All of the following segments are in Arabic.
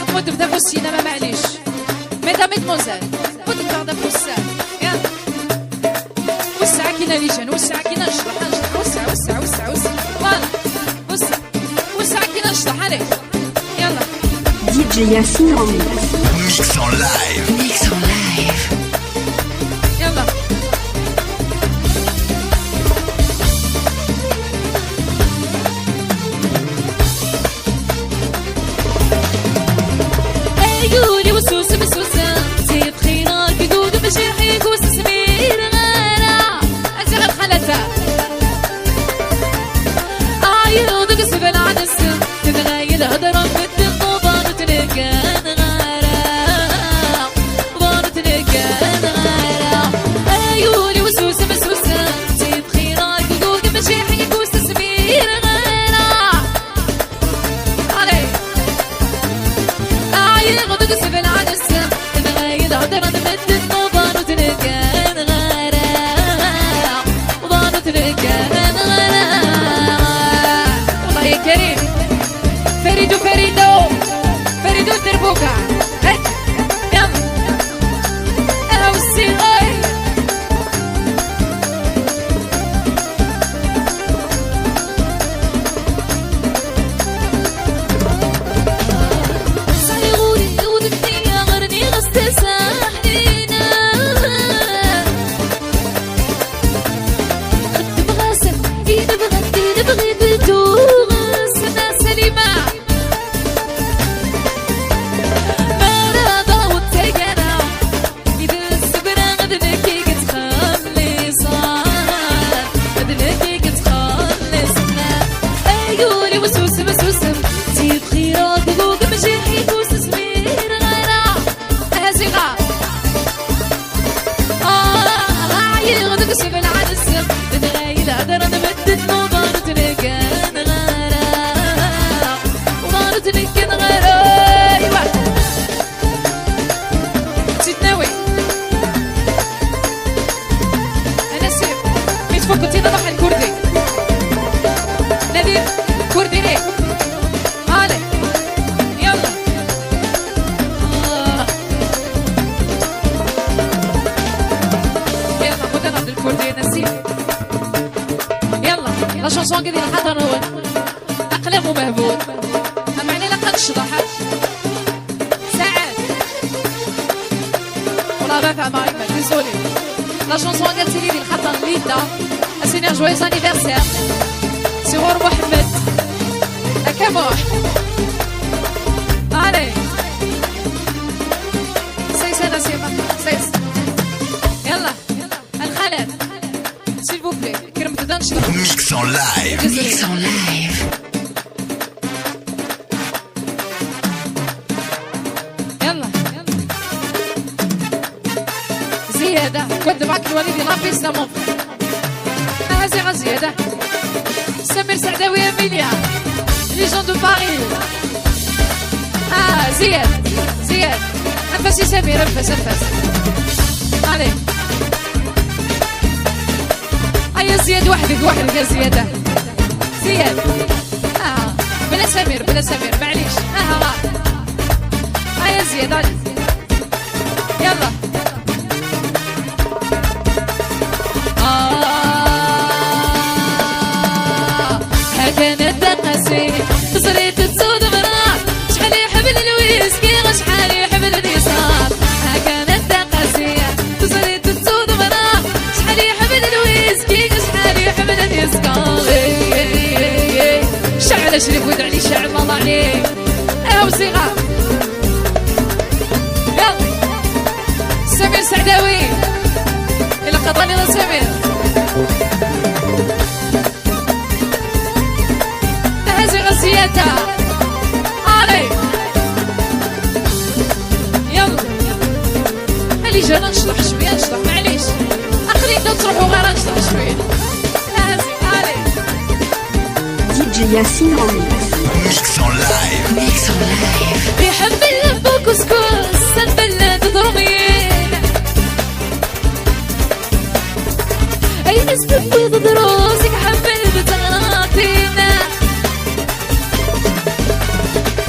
تمد بدا في السينما معليش ميدام مدموزيل مد بدا في السينما يلا وسع كينا ليجان وسع كينا نشرح وسع وسع وسع وسع فوالا وسع وسع كينا نشرح عليك يلا دي جي ياسين Mix en live. Mix en live. يلا عيوني وسوس بسوسة زيد خينا قدود مشيحيك وسسمير غانا أزغل خلتها عيونك سبل عدسة تبغى الهدرة مثل الطوبان وتلقان غارة طوبان وتلقان غارة عيوني وسوس بسوسة زيد خينا قدود مشيحيك وسسمير غانا علي عيونك سبل عدسة تبغى الهدرة مثل الطوبان وتلقان غارة طوبان وتلقان غارة والله يا كريم فريدو فريدو الدربوكة هات يلا أنا والصغير صيغوري ودنيا غرني غست ساحلينا خد بغاسل دين بغدين بغيت توغس سنة سليمة مرضى والتقنا إذا السبرة غدنكي كتخلي صار غدنكي كتخلي صار عيوني وسوس مسوسم زيد خيرات ذوق مجيحيك وسسمير غيرها هزيغة عيل غدك سبل عدسم تتغايل عذرا نمدد نوضان تنكن غيرها وضان تنكن غيرها أيوة تتناوي أنا سير ميتفوق تينا ضحى الكردي نادير كردي ليه هالي يلا يلا خد أنا بالكردي نسيب يلا لا شانسون قدي لحظة نول أقلام ومهبول أما علي لقد شضحت ساعات ولا بفهم معك désolé la chanson قالت لي الخطر ليدا أسينير جويس انيفرسير سيور محمد أكموح علي سيس أنا سيما سيس يلا الخالد s'il vous plaît كرم تدنش Mix en live. Mix en live. يلا زيادة كنت معك الوليد يلعب سلامون هزيغة زيادة سمير سعداوي أميليا ليجون دو باري زياد أنفسي سمير أنفس علي أيا زياد وحدك يا زيادة زياد بلا سمير معليش راه أيا زياد علي يلا كانت دقسي صريت تسود مرا شحال يحمل الويسكي شحال يحمل اليسار كانت دقسي صريت تسود مرا شحال يحمل الويسكي شحال يحمل اليسار شعل شريف ودعني شعل الله عليك أهو صغار يلا سمير سعداوي إلا قطعني لا سمير زيادة علي يلا اللي جانا نشطح شوية معليش أخلي انتو تروحوا غير نشطح شوية علي دي جي ياسين Mix en live. Mix en live. بيحب الكسكس سنبل تضرمين أي نسبة بيض دروسك حمل بتغاطينا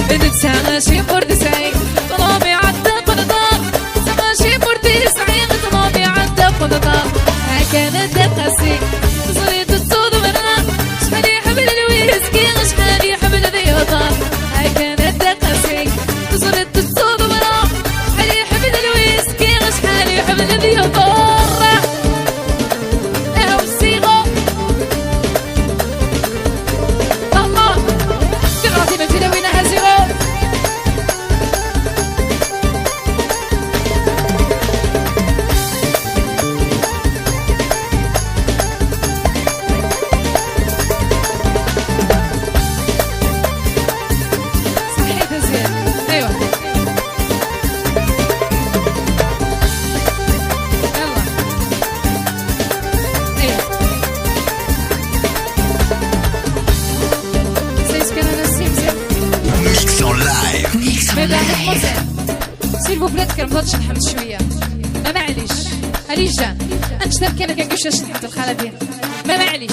بنت ساعة شي فرد سعيد سيل فو بلاد كرم ضاد شنحمد شويه ما معليش هالي جان انت كان كنقولش شنحمد الخاله بين ما معليش